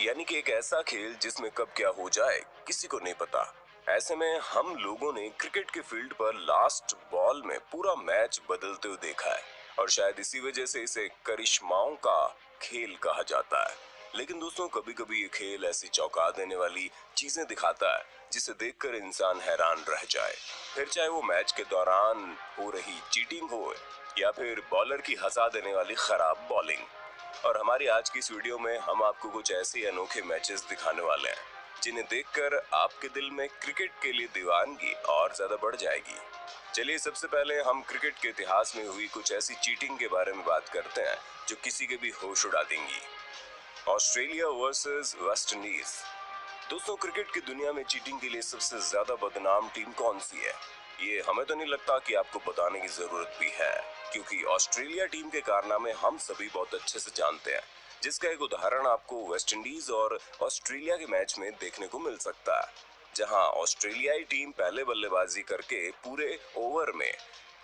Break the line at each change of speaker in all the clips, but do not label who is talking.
यानी कि एक ऐसा खेल जिसमें कब क्या हो जाए किसी को नहीं पता। ऐसे में हम लोगों ने क्रिकेट के फील्ड पर लास्ट बॉल में पूरा मैच बदलते हुए देखा है और शायद इसी वजह से इसे करिश्माओं का खेल कहा जाता है। लेकिन दोस्तों, कभी कभी ये खेल ऐसी चौंका देने वाली चीजें दिखाता है जिसे देखकर इंसान हैरान रह जाए। फिर चाहे वो मैच के दौरान हो रही चीटिंग हो या फिर बॉलर की हंसा देने वाली खराब बॉलिंग। और हमारी आज की इस वीडियो में हम आपको कुछ ऐसे अनोखे मैचेस दिखाने वाले हैं जिन्हें देखकर आपके दिल में क्रिकेट के लिए दीवानगी और ज्यादा बढ़ जाएगी। चलिए, सबसे पहले हम क्रिकेट के इतिहास में हुई कुछ ऐसी चीटिंग के बारे में बात करते हैं जो किसी के भी होश उड़ा देंगी। Australia versus West Indies. दोस्तों, क्रिकेट की दुनिया में चीटिंग के लिए सबसे ज्यादा बदनाम टीम कौन सी है, ये हमें तो नहीं लगता कि आपको बताने की जरूरत भी है, क्योंकि ऑस्ट्रेलिया टीम के कारनामे हम सभी बहुत अच्छे से जानते हैं, जिसका एक उदाहरण आपको वेस्ट इंडीज और ऑस्ट्रेलिया के मैच में देखने को मिल सकता है, जहां ऑस्ट्रेलियाई टीम पहले बल्लेबाजी करके पूरे ओवर में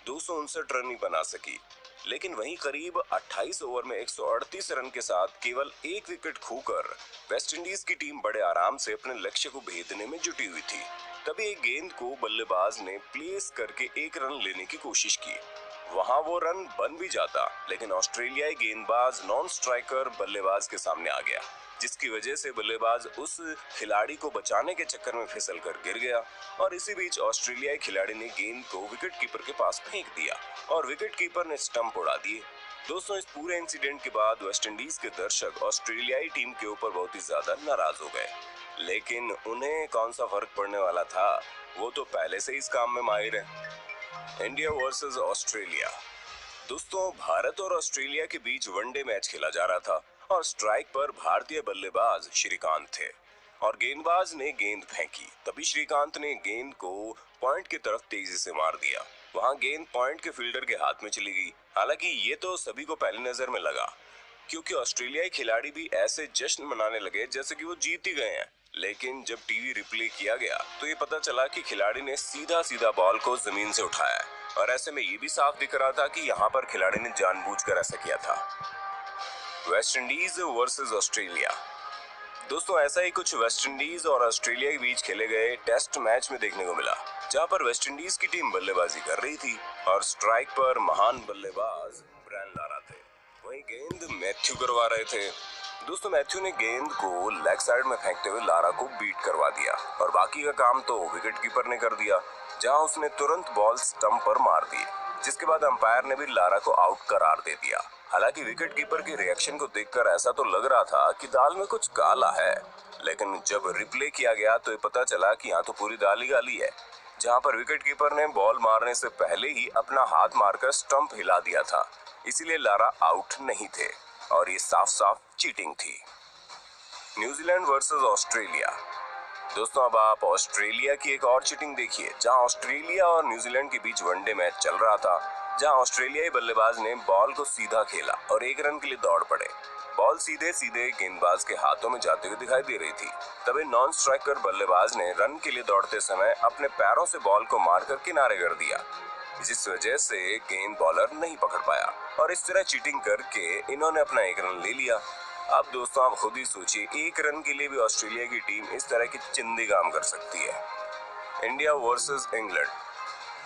259 रन ही बना सकी, लेकिन वहीं करीब 28 ओवर में 138 रन के साथ केवल एक विकेट खोकर वेस्ट इंडीज की टीम बड़े आराम से अपने लक्ष्य को भेदने में जुटी हुई थी। तभी एक गेंद को बल्लेबाज ने प्लेस करके एक रन लेने की कोशिश की। वहां वो रन बन भी जाता, लेकिन ऑस्ट्रेलियाई गेंदबाज नॉन स्ट्राइकर बल्लेबाज के सामने आ गया, जिसकी वजह से बल्लेबाज उस खिलाड़ी को बचाने के चक्कर में फिसल कर गिर गया और इसी बीच ऑस्ट्रेलियाई खिलाड़ी ने गेंद को विकेट कीपर के पास फेंक दिया और विकेट कीपर ने स्टंप उड़ा दिए। दोस्तों, इस पूरे इंसिडेंट के बाद वेस्ट इंडीज के दर्शक ऑस्ट्रेलियाई टीम के ऊपर बहुत ही ज्यादा नाराज हो गए, लेकिन उन्हें कौन सा फर्क पड़ने वाला था, वो तो पहले से इस काम में माहिर है। India versus Australia. दोस्तों, भारत और ऑस्ट्रेलिया के बीच वनडे मैच खेला जा रहा था और स्ट्राइक पर भारतीय बल्लेबाज श्रीकांत थे और गेंदबाज ने गेंद फेंकी। तभी श्रीकांत ने गेंद को पॉइंट की तरफ तेजी से मार दिया। वहां गेंद पॉइंट के फील्डर के हाथ में चली गई। हालांकि ये तो सभी को पहली नजर में लगा, क्योंकि ऑस्ट्रेलियाई खिलाड़ी भी ऐसे जश्न मनाने लगे जैसे कि वो जीत ही गए हैं। लेकिन जब टीवी रिप्ले किया गया तो ये पता चला कि खिलाड़ी ने सीधा सीधा बॉल को जमीन से उठाया और ऐसे में ये भी साफ दिख रहा था कि यहाँ पर खिलाड़ी ने जानबूझकर ऐसा किया था। West Indies versus Australia. दोस्तों, ऐसा ही कुछ वेस्ट इंडीज और ऑस्ट्रेलिया के बीच खेले गए टेस्ट मैच में देखने को मिला, जहां पर वेस्ट इंडीज की टीम बल्लेबाजी कर रही थी और स्ट्राइक पर महान बल्लेबाज ब्रायन लारा थे। वहीं गेंद मैथ्यू करवा रहे थे। दोस्तों, मैथ्यू ने गेंद को लेग साइड में फेंकते हुए लारा को बीट करवा दिया और बाकी का काम तो विकेट कीपर ने कर दिया, जहां उसने तुरंत बॉल स्टंप पर मार दी, जिसके बाद अंपायर ने भी लारा को आउट करार दे दिया। हालांकि विकेट कीपर के रिएक्शन को देखकर ऐसा तो लग रहा था कि दाल में कुछ काला है, लेकिन जब रिप्ले किया गया तो ये पता चला कि यहाँ तो पूरी दाल ही गाली है, जहाँ पर विकेट कीपर ने बॉल मारने से पहले ही अपना हाथ मारकर स्टंप हिला दिया था, इसीलिए लारा आउट नहीं थे और ये साफ साफ चीटिंग थी। New Zealand versus Australia. दोस्तों, अब आप ऑस्ट्रेलिया की एक और चीटिंग देखिए, जहां ऑस्ट्रेलिया और न्यूजीलैंड के बीच वनडे मैच चल रहा था, जहां ऑस्ट्रेलियाई बल्लेबाज ने बॉल को सीधा खेला और एक रन के लिए दौड़ पड़े। बॉल सीधे सीधे गेंदबाज के हाथों में जाते हुए दिखाई दे रही थी। तभी नॉन स्ट्राइकर बल्लेबाज ने रन के लिए दौड़ते समय अपने पैरों से बॉल को मारकर किनारे कर दिया, जिस वजह से गेंद बॉलर नहीं पकड़ पाया और इस तरह चीटिंग करके इन्होंने अपना एक रन ले लिया। अब दोस्तों, आप खुद ही सोचिए, एक रन के लिए भी ऑस्ट्रेलिया की टीम इस तरह की चिंदी काम कर सकती है। India versus England.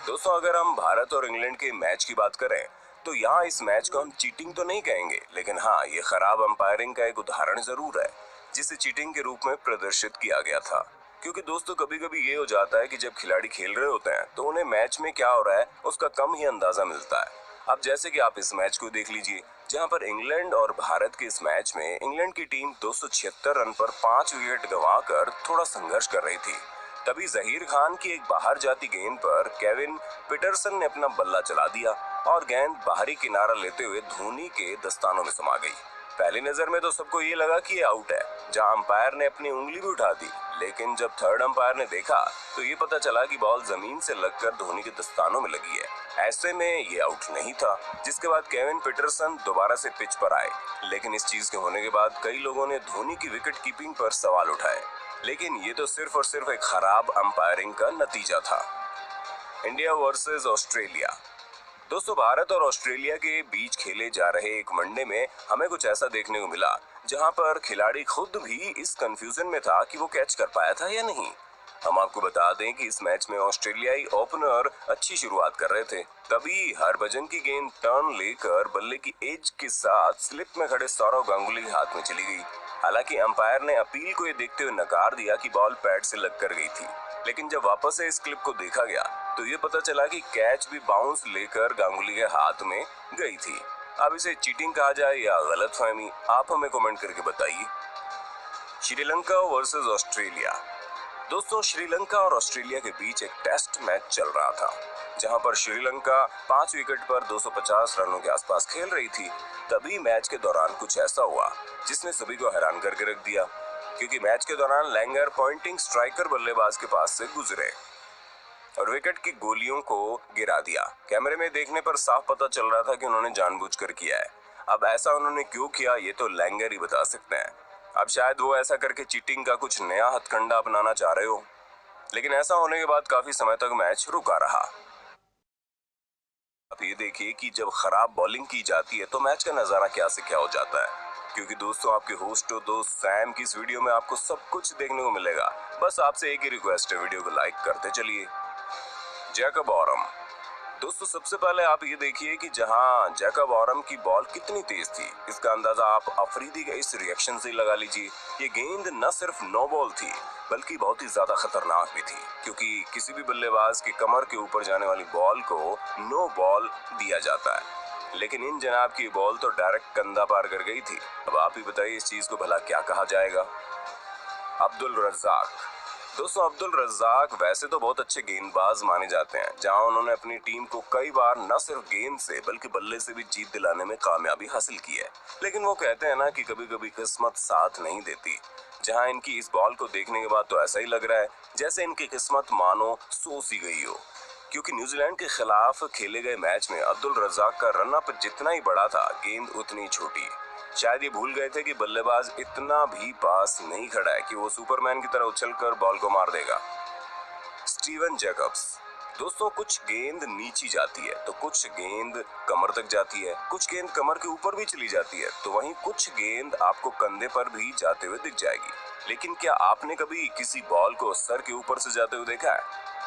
दोस्तों, अगर हम भारत और इंग्लैंड के मैच की बात करें तो यहाँ इस मैच को हम चीटिंग तो नहीं कहेंगे, लेकिन हाँ, ये खराब अंपायरिंग का एक उदाहरण जरूर है, जिसे चीटिंग के रूप में प्रदर्शित किया गया था। क्योंकि दोस्तों, कभी कभी ये हो जाता है कि जब खिलाड़ी खेल रहे होते हैं तो उन्हें मैच में क्या हो रहा है उसका कम ही अंदाजा मिलता है। अब जैसे कि आप इस मैच को देख लीजिए, जहां पर इंग्लैंड और भारत के इस मैच में इंग्लैंड की टीम 276 रन पर 5 विकेट गंवाकर थोड़ा संघर्ष कर रही थी। तभी जहीर खान की एक बाहर जाती गेंद पर केविन पीटरसन ने अपना बल्ला चला दिया और गेंद बाहरी किनारा लेते हुए धोनी के दस्तानों में समा गई। पहली नजर में तो सबको ये लगा कि ये आउट है, जहां अंपायर ने अपनी उंगली भी उठा दी, लेकिन जब थर्ड अंपायर ने देखा तो ये पता चला कि बॉल जमीन से लगकर धोनी के दस्तानों में लगी है। ऐसे में ये आउट नहीं था, जिसके बाद केविन पीटरसन दोबारा से पिच पर आए, लेकिन इस चीज के होने के बाद कई लोगों ने धोनी की विकेट कीपिंग पर सवाल उठाए, लेकिन ये तो सिर्फ और सिर्फ एक खराब अंपायरिंग का नतीजा था। India versus Australia. दोस्तों, भारत और ऑस्ट्रेलिया के बीच खेले जा रहे एक वनडे में हमें कुछ ऐसा देखने को मिला जहां पर खिलाड़ी खुद भी इस कंफ्यूजन में था कि वो कैच कर पाया था या नहीं। हम आपको बता दें कि इस मैच में ऑस्ट्रेलियाई ओपनर अच्छी शुरुआत कर रहे थे, तभी हरभजन की गेंद टर्न लेकर बल्ले की एज के साथ स्लिप में खड़े सौरव गांगुली के हाथ में चली गई। हालांकि अंपायर ने अपील को ये देखते हुए नकार दिया कि बॉल पैड से लग कर गई थी, लेकिन जब वापस से इस क्लिप को देखा गया तो ये पता चला कि कैच भी बाउंस लेकर गांगुली के हाथ में गई थी। अब इसे चीटिंग कहा जाए या गलतफहमी, आप हमें कमेंट करके बताइए। Sri Lanka versus Australia. दोस्तों, श्रीलंका और ऑस्ट्रेलिया के बीच एक टेस्ट मैच चल रहा था, जहां पर श्रीलंका 5 विकेट पर 250 रनों के आसपास खेल रही थी। तभी मैच के दौरान कुछ ऐसा हुआ जिसने सभी को हैरान करके रख दिया, क्योंकि मैच के दौरान लैंगर पॉइंटिंग स्ट्राइकर बल्लेबाज के पास से गुजरे और विकेट की गोलियों को गिरा दिया। कैमरे में देखने पर साफ पता चल रहा था कि उन्होंने जानबूझकर किया है। अब ऐसा उन्होंने क्यों किया ये तो लैंगर ही बता सकते हैं। अब शायद वो ऐसा करके चीटिंग का कुछ नया हथकंडा अपनाना चाह रहे हो, लेकिन ऐसा होने के बाद काफी समय तक मैच रुका रहा। आप ये देखिए कि जब खराब बॉलिंग की जाती है तो मैच का नजारा क्या से क्या हो जाता है। क्योंकि दोस्तों, आपके होस्ट और दोस्त सैम की इस वीडियो में आपको सब कुछ देखने को मिलेगा। बस आपसे एक ही रिक्वेस्ट है, वीडियो को लाइक करते चलिए। Jacob Aurum. दोस्तों, सबसे पहले आप ये देखिए कि जहां जैकब ऑरम की बॉल कितनी तेज थी, इसका अंदाजा आप अफरीदी के इस रिएक्शन से लगा लीजिए। ये गेंद न सिर्फ नो बॉल थी बल्कि बहुत ही ज्यादा खतरनाक भी थी, क्योंकि किसी भी बल्लेबाज की कमर के ऊपर जाने वाली बॉल को नो बॉल दिया जाता है, लेकिन इन जनाब की बॉल तो डायरेक्ट कंधा पार कर गई थी। अब आप ही बताइए इस चीज को भला क्या कहा जाएगा। अब्दुल रज्जाक। दोस्तों, अब्दुल रज्जाक वैसे तो बहुत अच्छे गेंदबाज माने जाते हैं, जहां उन्होंने अपनी टीम को कई बार न सिर्फ गेंद से बल्कि बल्ले से भी जीत दिलाने में कामयाबी हासिल की है। लेकिन वो कहते हैं ना कि कभी कभी किस्मत साथ नहीं देती। जहां इनकी इस बॉल को देखने के बाद तो ऐसा ही लग रहा है जैसे इनकी किस्मत मानो सो सी गई हो, क्योंकि न्यूजीलैंड के खिलाफ खेले गए मैच में अब्दुल रज्जाक का रनअप जितना ही बड़ा था, गेंद उतनी छोटी। शायद ये भूल गए थे कि बल्लेबाज इतना भी पास नहीं खड़ा है कि वो सुपरमैन की तरह उछलकर बॉल को मार देगा। Steven Jacobs. दोस्तों, कुछ गेंद नीची जाती है तो कुछ गेंद कमर तक जाती है, कुछ गेंद कमर के ऊपर भी चली जाती है, तो वहीं कुछ गेंद आपको कंधे पर भी जाते हुए दिख जाएगी। लेकिन क्या आपने कभी किसी बॉल को सर के ऊपर से जाते हुए देखा है?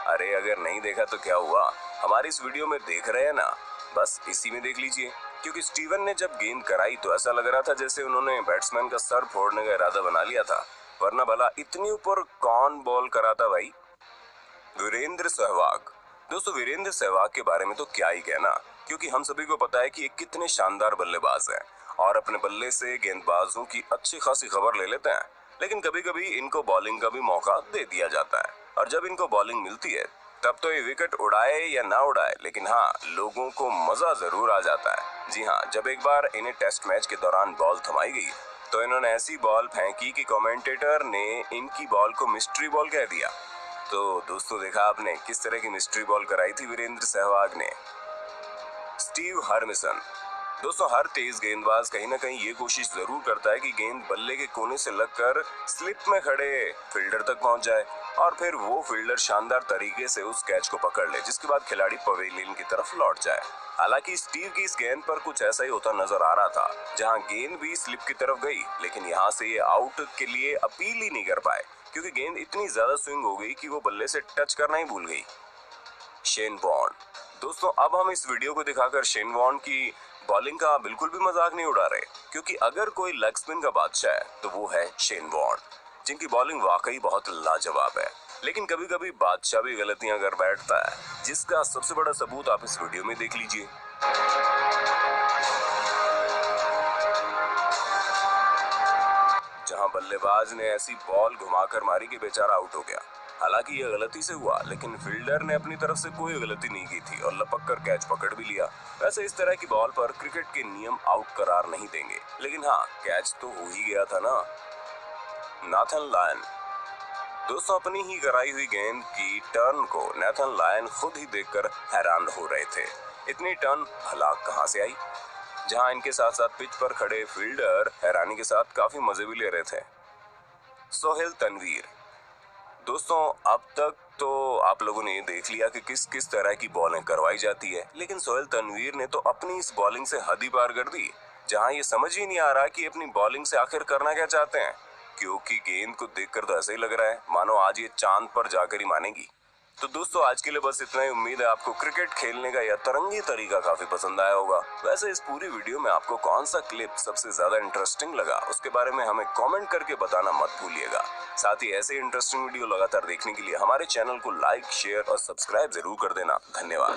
अरे अगर नहीं देखा तो क्या हुआ, हमारी इस वीडियो में देख रहे हैं ना, बस इसी में देख लीजिए। क्योंकि स्टीवन ने जब गेंद कराई तो ऐसा लग रहा था जैसे उन्होंने बैट्समैन का सर फोड़ने का इरादा बना लिया था, वरना भला इतनी ऊपर कौन बॉल कराता भाई। वीरेंद्र सहवाग। दोस्तों, वीरेंद्र सहवाग के बारे में तो क्या ही कहना, क्योंकि हम सभी को पता है कि ये कितने शानदार बल्लेबाज हैं और अपने बल्ले से गेंदबाजों की अच्छी खासी खबर ले लेते हैं। लेकिन कभी कभी इनको बॉलिंग का भी मौका दे दिया जाता है, और जब इनको बॉलिंग मिलती है तब तो ये विकेट उड़ाए या ना उड़ाए, लेकिन हाँ, लोगों को मजा जरूर आ जाता है। जी हाँ, जब एक बार इन्हें टेस्ट मैच के दौरान बॉल थमाई गई तो इन्होंने ऐसी बॉल फेंकी कि कमेंटेटर ने इनकी बॉल को मिस्ट्री बॉल कह दिया। तो दोस्तों, देखा आपने किस तरह की मिस्ट्री बॉल कराई थी वीरेंद्र सहवाग ने। स्टीव हरमिसन। दोस्तों, हर तेज गेंदबाज कहीं ना कहीं ये कोशिश जरूर करता है कि गेंद बल्ले के कोने से लगकर स्लिप में खड़े फील्डर तक पहुंच जाए और फिर वो फील्डर शानदार तरीके से उस कैच को पकड़ ले, जिसके बाद खिलाड़ी पवेलियन की तरफ लौट जाए। हालांकि स्टीव की इस गेंद पर कुछ ऐसा ही होता नजर आ रहा था, जहां गेंद भी स्लिप की तरफ गई, लेकिन यहां से ये आउट के लिए अपील ही नहीं कर पाए, क्योंकि गेंद इतनी ज्यादा स्विंग हो गई कि वो बल्ले से टच करना ही भूल गई। Shane Warne. दोस्तों, अब हम इस वीडियो को दिखाकर शेन वॉर्न की बॉलिंग का बिल्कुल भी मजाक नहीं उड़ा रहे, क्योंकि अगर कोई लेग स्पिन का बादशाह है तो वो है शेन वॉर्न, जिनकी बॉलिंग वाकई बहुत लाजवाब है। लेकिन कभी कभी बादशाह भी गलतियां कर बैठता है, जिसका सबसे बड़ा सबूत आप इस वीडियो में देख लीजिए। जहां बल्लेबाज ने ऐसी बॉल घुमाकर मारी कि बेचारा आउट हो गया। हालांकि यह गलती से हुआ, लेकिन फील्डर ने अपनी तरफ से कोई गलती नहीं की थी और लपक कर कैच पकड़ भी लिया। वैसे इस तरह की बॉल पर क्रिकेट के नियम आउट करार नहीं देंगे, लेकिन हाँ, कैच तो हो ही गया था ना। Nathan Lyon. दोस्तों, अपनी ही कराई हुई गेंद की टर्न को नाथन लायन खुद ही देखकर हैरान हो रहे थे। इतनी टर्न भला कहां से आई? जहां इनके साथ साथ पिच पर खड़े फील्डर हैरानी के साथ काफी मजे भी ले रहे थे। सोहेल तनवीर। दोस्तों, अब तक तो आप लोगों ने देख लिया कि किस किस तरह की बॉलिंग करवाई जाती है, लेकिन सोहेल तनवीर ने तो अपनी इस बॉलिंग से हद ही पार कर दी। जहां ये समझ ही नहीं आ रहा कि अपनी बॉलिंग से आखिर करना क्या चाहते हैं, क्योंकि गेंद को देखकर तो ऐसा ही लग रहा है मानो आज ये चांद पर जाकर ही मानेगी। तो दोस्तों आज के लिए बस इतना ही। उम्मीद है आपको क्रिकेट खेलने का यह तरंगी तरीका काफी पसंद आया होगा। वैसे इस पूरी वीडियो में आपको कौन सा क्लिप सबसे ज्यादा इंटरेस्टिंग लगा उसके बारे में हमें कमेंट करके बताना मत भूलिएगा। साथ ही ऐसे इंटरेस्टिंग वीडियो लगातार देखने के लिए हमारे चैनल को लाइक, शेयर और सब्सक्राइब जरूर कर देना। धन्यवाद।